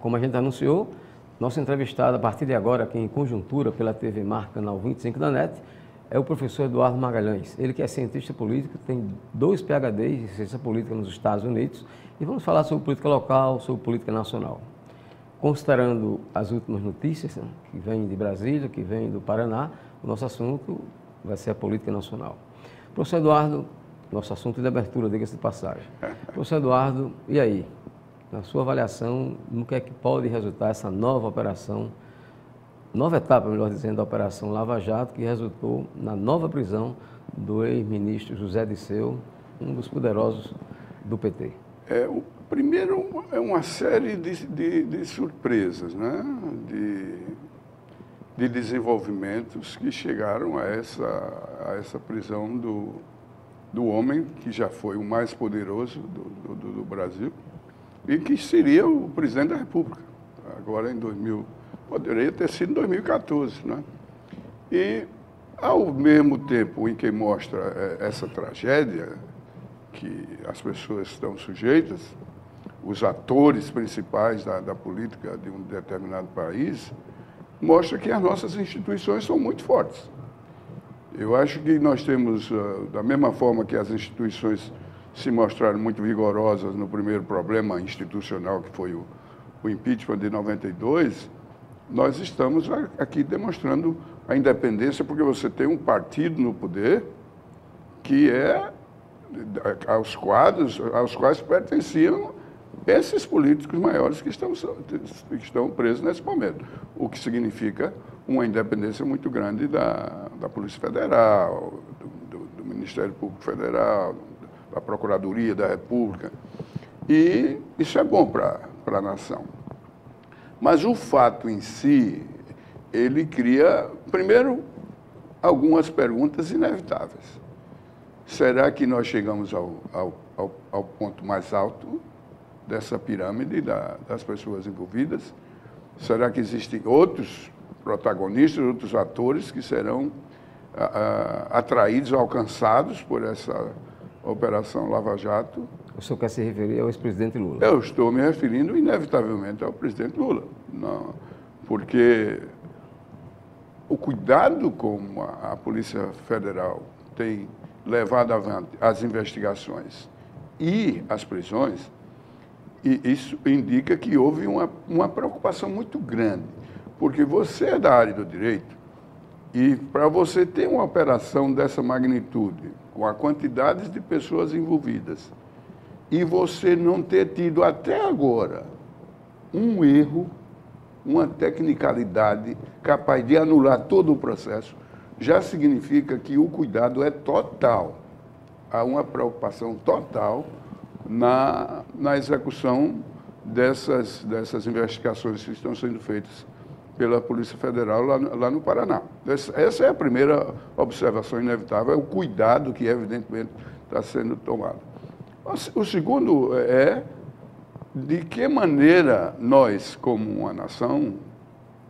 Como a gente anunciou, nosso entrevistado a partir de agora, aqui em Conjuntura, pela TV Mar, canal 25 da NET, é o professor Eduardo Magalhães. Ele que é cientista político, tem 2 PhDs em ciência política nos Estados Unidos, e vamos falar sobre política local, sobre política nacional. Considerando as últimas notícias, que vêm de Brasília, que vêm do Paraná, o nosso assunto vai ser a política nacional. Professor Eduardo, nosso assunto de abertura, diga-se de passagem. Professor Eduardo, e aí? Na sua avaliação, no que é que pode resultar essa nova operação, nova etapa, melhor dizendo, da Operação Lava Jato, que resultou na nova prisão do ex-ministro José Dirceu, um dos poderosos do PT? O primeiro é uma série de surpresas, né? de desenvolvimentos que chegaram a essa prisão do homem que já foi o mais poderoso do Brasil e que seria o presidente da República, agora em 2000, poderia ter sido em 2014, né? E, ao mesmo tempo em que mostra essa tragédia que as pessoas estão sujeitas, os atores principais da política de um determinado país, mostra que as nossas instituições são muito fortes. Eu acho que nós temos, da mesma forma que as instituições se mostraram muito vigorosas no primeiro problema institucional, que foi o impeachment de 92, nós estamos aqui demonstrando a independência, porque você tem um partido no poder que é aos quais pertenciam esses políticos maiores que estão presos nesse momento, o que significa uma independência muito grande da Polícia Federal, do Ministério Público Federal, da Procuradoria da República, e isso é bom para a nação. Mas o fato em si, ele cria, primeiro, algumas perguntas inevitáveis. Será que nós chegamos ao ponto mais alto dessa pirâmide das pessoas envolvidas? Será que existem outros protagonistas, outros atores que serão atraídos, alcançados por essa Operação Lava Jato? O senhor quer se referir ao ex-presidente Lula? Eu estou me referindo, inevitavelmente, ao presidente Lula. Não, porque o cuidado como a Polícia Federal tem levado avante as investigações e as prisões, e isso indica que houve uma preocupação muito grande, porque você é da área do direito e para você ter uma operação dessa magnitude, com a quantidade de pessoas envolvidas, e você não ter tido até agora um erro, uma tecnicalidade capaz de anular todo o processo, já significa que o cuidado é total. Há uma preocupação total na execução dessas investigações que estão sendo feitas pela Polícia Federal lá no Paraná. Essa é a primeira observação inevitável, é o cuidado que, evidentemente, está sendo tomado. O segundo é de que maneira nós, como uma nação,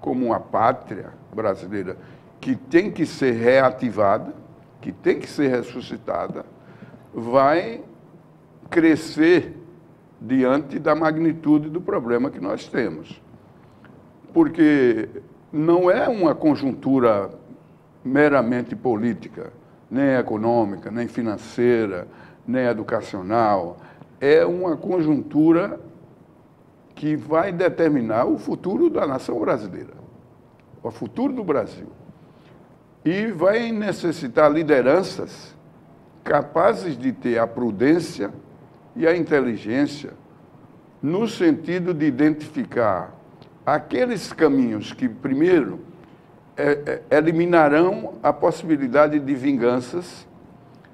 como uma pátria brasileira, que tem que ser reativada, que tem que ser ressuscitada, vai crescer diante da magnitude do problema que nós temos. Porque não é uma conjuntura meramente política, nem econômica, nem financeira, nem educacional. É uma conjuntura que vai determinar o futuro da nação brasileira, o futuro do Brasil. E vai necessitar lideranças capazes de ter a prudência e a inteligência no sentido de identificar aqueles caminhos que, primeiro, eliminarão a possibilidade de vinganças,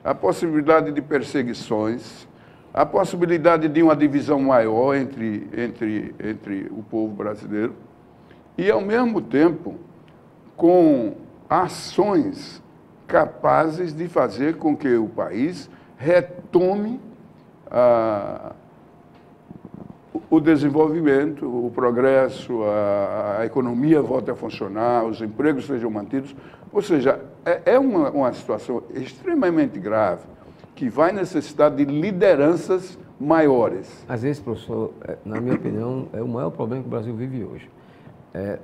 a possibilidade de perseguições, a possibilidade de uma divisão maior entre o povo brasileiro e, ao mesmo tempo, com ações capazes de fazer com que o país retome o desenvolvimento, o progresso, a economia volte a funcionar, os empregos sejam mantidos. Ou seja, é uma situação extremamente grave que vai necessitar de lideranças maiores. Às vezes, professor, na minha opinião, é o maior problema que o Brasil vive hoje.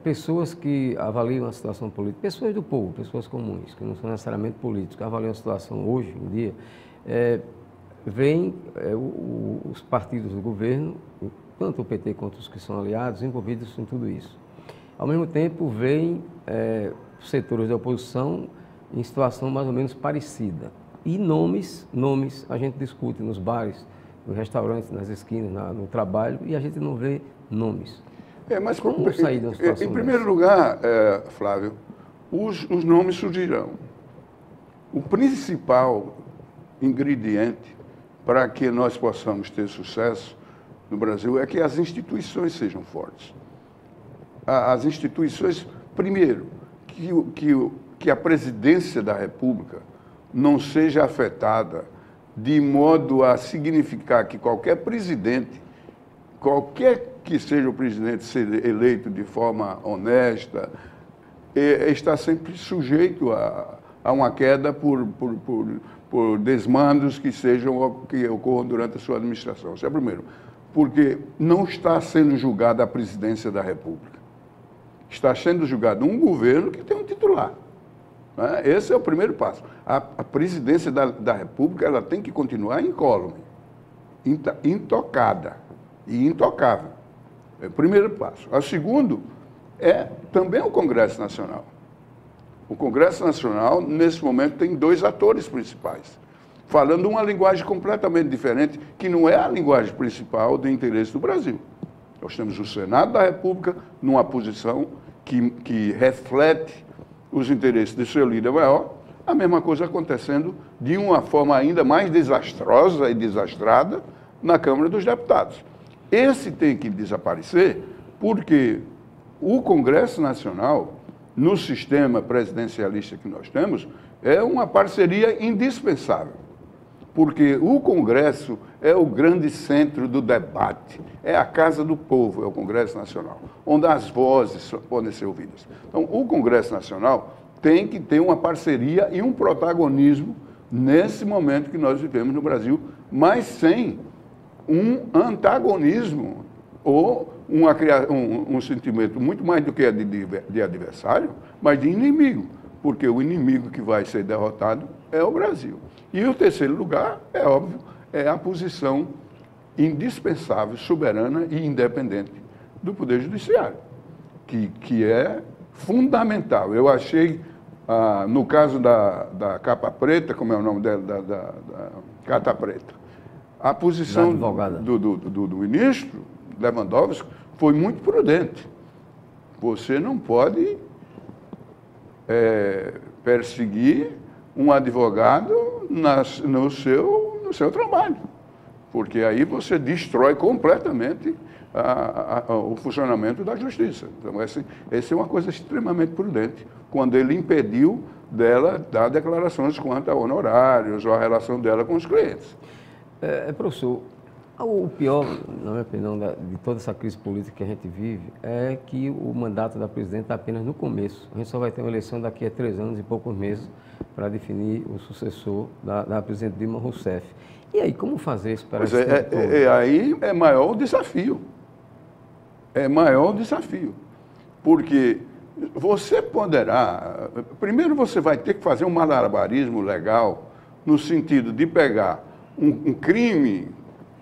Pessoas que avaliam a situação política, pessoas do povo, pessoas comuns, que não são necessariamente políticos, que avaliam a situação hoje em dia, veem os partidos do governo, tanto o PT quanto os que são aliados, envolvidos em tudo isso. Ao mesmo tempo, veem setores da oposição em situação mais ou menos parecida. E nomes a gente discute nos bares, nos restaurantes, nas esquinas, no trabalho, e a gente não vê nomes. Mas como sair da situação em primeiro lugar, Flávio, os nomes surgirão. O principal ingrediente para que nós possamos ter sucesso no Brasil é que as instituições sejam fortes. As instituições, primeiro, que a presidência da República não seja afetada de modo a significar que qualquer presidente, qualquer que seja o presidente ser eleito de forma honesta, está sempre sujeito a uma queda por desmandos que ocorram durante a sua administração. Isso é o primeiro. Porque não está sendo julgada a presidência da República. Está sendo julgado um governo que tem um titular. Né? Esse é o primeiro passo. A presidência da República ela tem que continuar incólume, intocada e intocável. É o primeiro passo. O segundo é também o Congresso Nacional. O Congresso Nacional, nesse momento, tem dois atores principais, falando uma linguagem completamente diferente, que não é a linguagem principal do interesse do Brasil. Nós temos o Senado da República numa posição que reflete os interesses do seu líder maior, a mesma coisa acontecendo de uma forma ainda mais desastrosa e desastrada na Câmara dos Deputados. Esse tem que desaparecer porque o Congresso Nacional, no sistema presidencialista que nós temos, é uma parceria indispensável. Porque o Congresso é o grande centro do debate, é a casa do povo, é o Congresso Nacional, onde as vozes podem ser ouvidas. Então, o Congresso Nacional tem que ter uma parceria e um protagonismo nesse momento que nós vivemos no Brasil, mas sem um antagonismo ou um sentimento muito mais do que de adversário, mas de inimigo, porque o inimigo que vai ser derrotado é o Brasil. E o terceiro lugar, é óbvio, é a posição indispensável, soberana e independente do Poder Judiciário, que é fundamental. Eu achei, no caso da capa preta, como é o nome dela, da carta preta, a posição do ministro Lewandowski foi muito prudente. Você não pode perseguir um advogado no seu trabalho, porque aí você destrói completamente o funcionamento da justiça. Então, essa é uma coisa extremamente prudente, quando ele impediu dela dar declarações quanto a honorários ou a relação dela com os clientes. Professor, o pior, na minha opinião, de toda essa crise política que a gente vive é que o mandato da presidente está apenas no começo. A gente só vai ter uma eleição daqui a 3 anos e poucos meses para definir o sucessor da presidente Dilma Rousseff. E aí, como fazer isso para aí é maior o desafio. É maior o desafio. Porque você poderá... Primeiro, você vai ter que fazer um malabarismo legal no sentido de pegar um crime,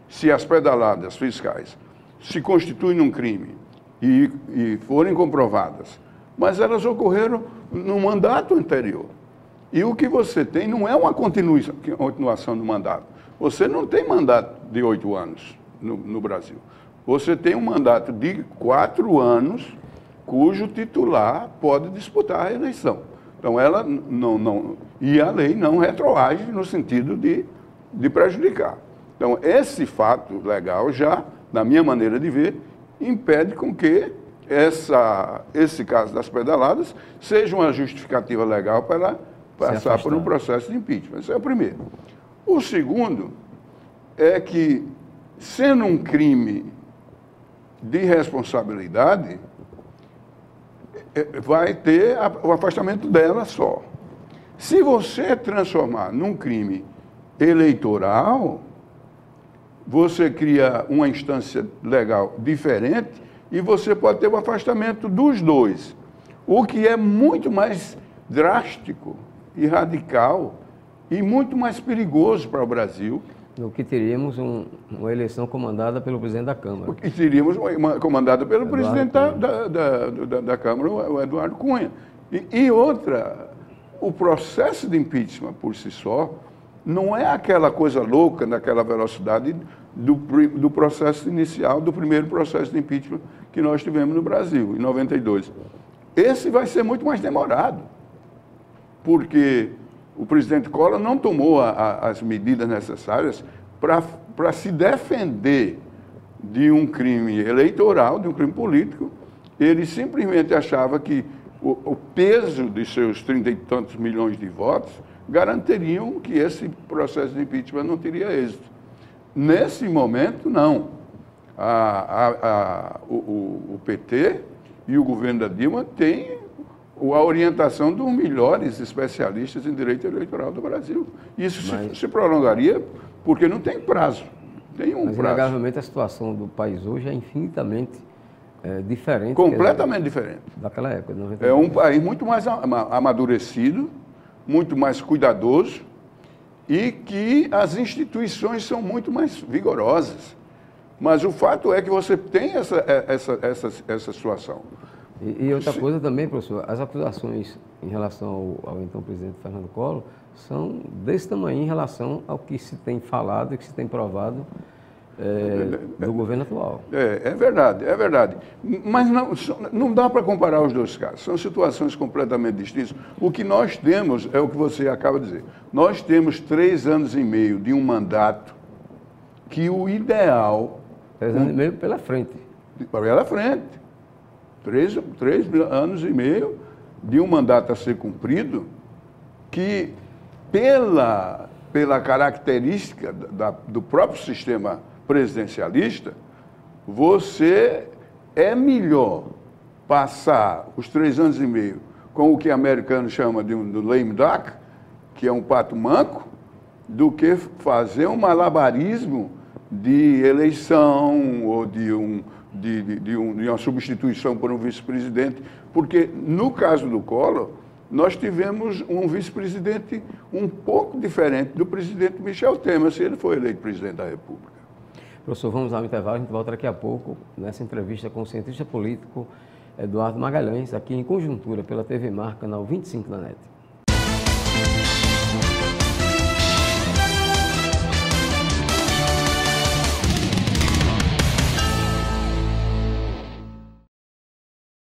se as pedaladas fiscais se constituem num crime e forem comprovadas, mas elas ocorreram no mandato anterior. E o que você tem não é uma continuação do mandato. Você não tem mandato de 8 anos no Brasil. Você tem um mandato de 4 anos, cujo titular pode disputar a eleição. Então, ela e a lei não retroage no sentido de prejudicar. Então, esse fato legal já, na minha maneira de ver, impede com que esse caso das pedaladas seja uma justificativa legal para passar por um processo de impeachment. Esse é o primeiro. O segundo é que, sendo um crime de responsabilidade, vai ter o afastamento dela só. Se você transformar num crime eleitoral, você cria uma instância legal diferente e você pode ter o afastamento dos dois, o que é muito mais drástico e radical e muito mais perigoso para o Brasil. No que teríamos uma eleição comandada pelo presidente da Câmara. E teríamos uma comandada pelo Eduardo presidente da Câmara, o Eduardo Cunha. E outra, o processo de impeachment por si só não é aquela coisa louca, naquela velocidade do processo inicial, do primeiro processo de impeachment que nós tivemos no Brasil, em 92. Esse vai ser muito mais demorado, porque o presidente Collor não tomou as medidas necessárias para se defender de um crime eleitoral, de um crime político. Ele simplesmente achava que o peso de seus 30 e tantos milhões de votos garantiriam que esse processo de impeachment não teria êxito. Nesse momento, não. O PT e o governo da Dilma têm a orientação dos melhores especialistas em direito eleitoral do Brasil. Isso se prolongaria porque não tem prazo. Tem um prazo. Inegavelmente, a situação do país hoje é infinitamente diferente. Completamente diferente. Daquela época. De 92. É um país muito mais amadurecido, muito mais cuidadoso e que as instituições são muito mais vigorosas. Mas o fato é que você tem essa situação. E outra coisa também, professor, as acusações em relação ao então presidente Fernando Collor são desse tamanho em relação ao que se tem falado e que se tem provado do governo atual. É verdade, é verdade. Mas não dá para comparar os dois casos, são situações completamente distintas. O que nós temos é o que você acaba de dizer. Nós temos 3 anos e meio de um mandato que o ideal... 3 anos e meio pela frente. Pela frente. 3 anos e meio de um mandato a ser cumprido que, pela característica do próprio sistema presidencialista, você é melhor passar os 3 anos e meio com o que o americano chama de um lame duck, que é um pato manco, do que fazer um malabarismo de eleição ou de uma substituição por um vice-presidente, porque no caso do Collor, nós tivemos um vice-presidente um pouco diferente do presidente Michel Temer, se ele foi eleito presidente da República. Professor, vamos ao intervalo, a gente volta daqui a pouco, nessa entrevista com o cientista político Eduardo Magalhães, aqui em Conjuntura, pela TV Mar, canal 25 da NET.